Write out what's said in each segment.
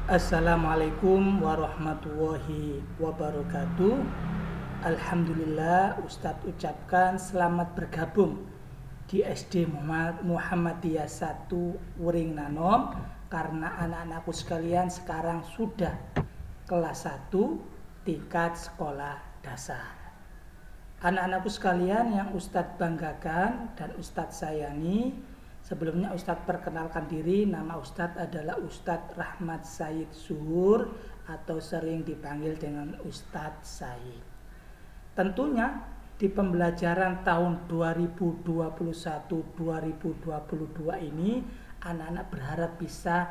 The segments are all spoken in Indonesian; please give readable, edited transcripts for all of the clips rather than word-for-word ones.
Assalamualaikum warahmatullahi wabarakatuh. Alhamdulillah, Ustadz ucapkan selamat bergabung di SD Muhammadiyah 1 Wering Nanom, karena anak-anakku sekalian sekarang sudah kelas 1 tingkat sekolah dasar. Anak-anakku sekalian yang Ustadz banggakan dan Ustadz sayangi, sebelumnya Ustadz perkenalkan diri. Nama Ustadz adalah Ustadz Rahmat Said Zuhur atau sering dipanggil dengan Ustadz Said. Tentunya di pembelajaran tahun 2021-2022 ini anak-anak berharap bisa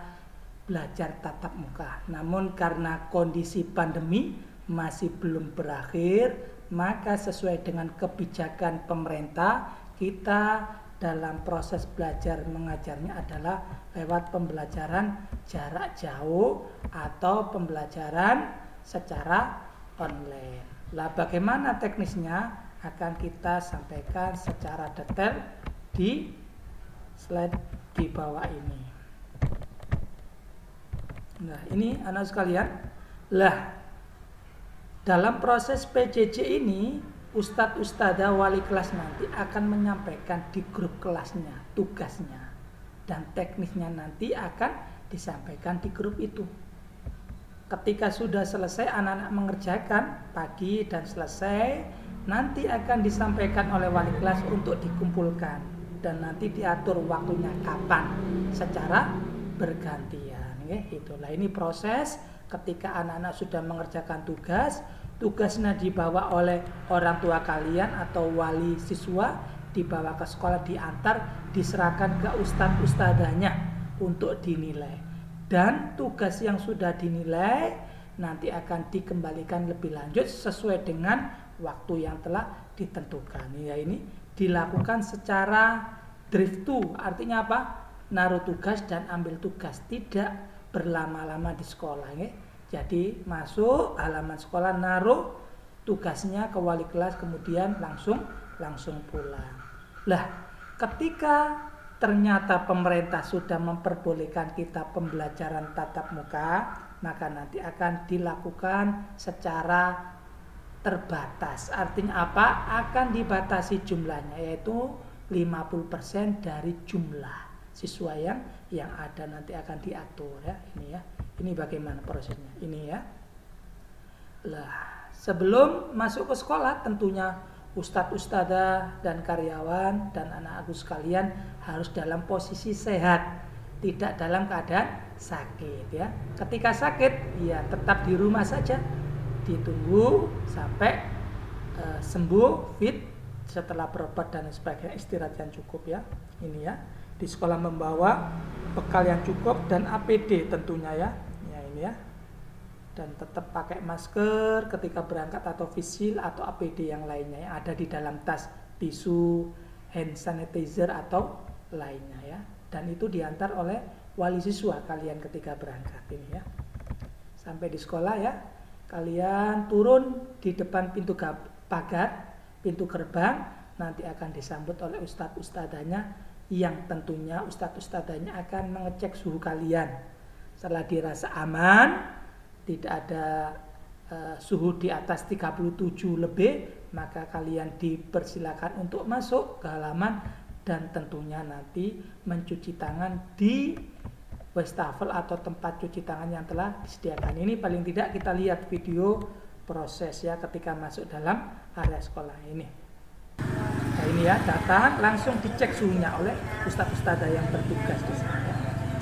belajar tatap muka. Namun karena kondisi pandemi masih belum berakhir, maka sesuai dengan kebijakan pemerintah, kita dalam proses belajar mengajarnya adalah lewat pembelajaran jarak jauh atau pembelajaran secara online. Lah, bagaimana teknisnya akan kita sampaikan secara detail di slide di bawah ini. Nah, ini anak sekalian. Lah, dalam proses PJJ ini, Ustadz Ustadzah wali kelas nanti akan menyampaikan di grup kelasnya tugasnya, dan teknisnya nanti akan disampaikan di grup itu. Ketika sudah selesai anak-anak mengerjakan pagi dan selesai, nanti akan disampaikan oleh wali kelas untuk dikumpulkan dan nanti diatur waktunya kapan secara bergantian. Itulah ini proses ketika anak-anak sudah mengerjakan tugasnya dibawa oleh orang tua kalian atau wali siswa, dibawa ke sekolah, diantar, diserahkan ke ustadz ustadzahnya untuk dinilai. Dan tugas yang sudah dinilai nanti akan dikembalikan lebih lanjut sesuai dengan waktu yang telah ditentukan. Ya, ini dilakukan secara drive to, artinya apa? Naruh tugas dan ambil tugas, tidak berlama-lama di sekolah. Jadi masuk halaman sekolah, naruh tugasnya ke wali kelas, kemudian langsung pulang. Lah, ketika ternyata pemerintah sudah memperbolehkan kita pembelajaran tatap muka, maka nanti akan dilakukan secara terbatas. Artinya apa? Akan dibatasi jumlahnya, yaitu 50% dari jumlah siswa yang ada, nanti akan diatur ya. Ini bagaimana prosesnya ini ya. Lah, sebelum masuk ke sekolah tentunya Ustadz Ustadzah dan karyawan dan anak-anak sekalian harus dalam posisi sehat, tidak dalam keadaan sakit ya. Ketika sakit ya tetap di rumah saja, ditunggu sampai sembuh, fit, setelah berobat dan sebagainya, istirahat yang cukup ya. Ini ya, di sekolah membawa bekal yang cukup dan APD tentunya ya. Ini ya. Dan tetap pakai masker ketika berangkat atau face shield atau APD yang lainnya yang ada di dalam tas, tisu, hand sanitizer atau lainnya ya. Dan itu diantar oleh wali siswa kalian ketika berangkat ini ya. Sampai di sekolah ya, kalian turun di depan pintu pagar, pintu gerbang, nanti akan disambut oleh ustadz ustadzanya yang tentunya ustadz ustadzanya akan mengecek suhu kalian. Setelah dirasa aman, tidak ada suhu di atas 37 lebih, maka kalian dipersilakan untuk masuk ke halaman dan tentunya nanti mencuci tangan di wastafel atau tempat cuci tangan yang telah disediakan. Ini paling tidak kita lihat video proses ya ketika masuk dalam area sekolah ini. Nah, ini ya, datang langsung dicek suhunya oleh ustadz ustadzah yang bertugas di sana.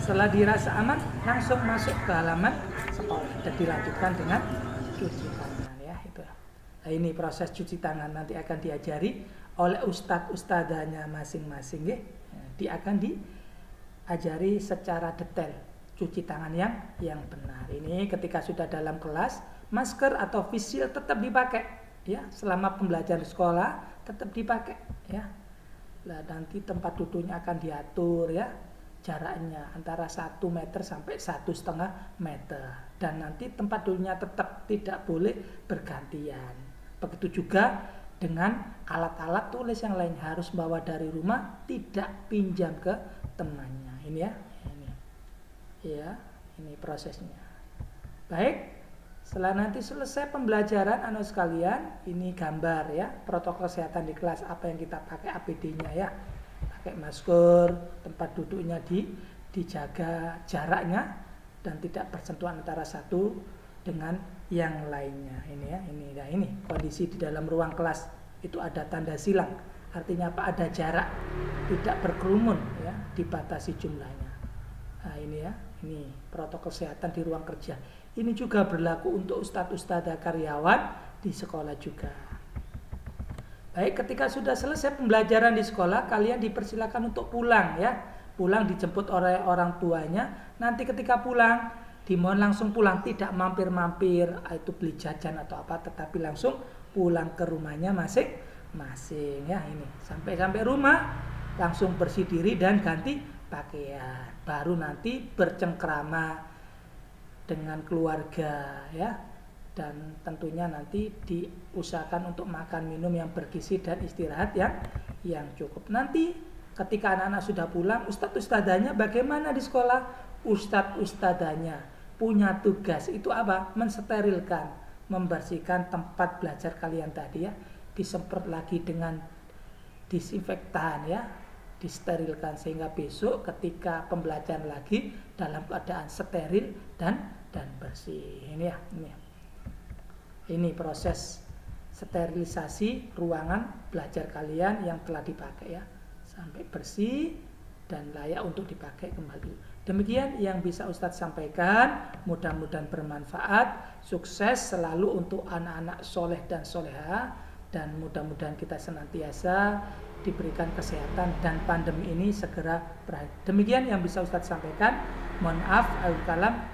Setelah dirasa aman, langsung masuk ke halaman sekolah dan dilanjutkan dengan cuci tangan ya. Itu. Nah, ini proses cuci tangan nanti akan diajari oleh ustadz ustadzahnya masing-masing ya. Dia akan diajari secara detail cuci tangan yang benar. Ini ketika sudah dalam kelas, masker atau face shield tetap dipakai ya, selama pembelajaran di sekolah tetap dipakai ya. Lah, nanti tempat duduknya akan diatur ya, jaraknya antara 1 meter sampai 1,5 meter, dan nanti tempat duduknya tetap tidak boleh bergantian. Begitu juga dengan alat-alat tulis yang lain, harus bawa dari rumah, tidak pinjam ke temannya. Ini ya, ini ya, ini prosesnya. Baik, setelah nanti selesai pembelajaran anak sekalian, ini gambar ya, protokol kesehatan di kelas, apa yang kita pakai APD-nya ya. Pakai masker, tempat duduknya dijaga jaraknya dan tidak bersentuhan antara satu dengan yang lainnya. Ini ya, ini kondisi di dalam ruang kelas itu ada tanda silang. Artinya apa? Ada jarak, tidak berkerumun ya, dibatasi jumlahnya. Nah, ini ya, ini protokol kesehatan di ruang kerja. Ini juga berlaku untuk ustadz-ustadzah karyawan di sekolah juga. Baik, ketika sudah selesai pembelajaran di sekolah, kalian dipersilakan untuk pulang ya. Pulang dijemput oleh orang tuanya. Nanti ketika pulang, dimohon langsung pulang, tidak mampir-mampir, itu beli jajan atau apa, tetapi langsung pulang ke rumahnya masing-masing ya. Ini sampai rumah, langsung bersih diri dan ganti pakaian. Baru nanti bercengkrama dengan keluarga ya, dan tentunya nanti diusahakan untuk makan minum yang bergizi dan istirahat yang cukup. Nanti ketika anak-anak sudah pulang, ustadz-ustadzanya bagaimana di sekolah? Ustadz-ustadzanya punya tugas itu apa? Mensterilkan, membersihkan tempat belajar kalian tadi ya, disemprot lagi dengan disinfektan ya, disterilkan sehingga besok ketika pembelajaran lagi dalam keadaan steril dan bersih. Ini ya, ini proses sterilisasi ruangan belajar kalian yang telah dipakai ya, sampai bersih dan layak untuk dipakai kembali. Demikian yang bisa Ustadz sampaikan, mudah-mudahan bermanfaat, sukses selalu untuk anak-anak soleh dan soleha, dan mudah-mudahan kita senantiasa diberikan kesehatan dan pandemi ini segera berakhir. Demikian yang bisa Ustadz sampaikan. Mohon maaf,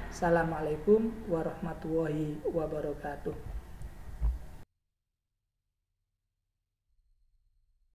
Assalamualaikum warahmatullahi wabarakatuh.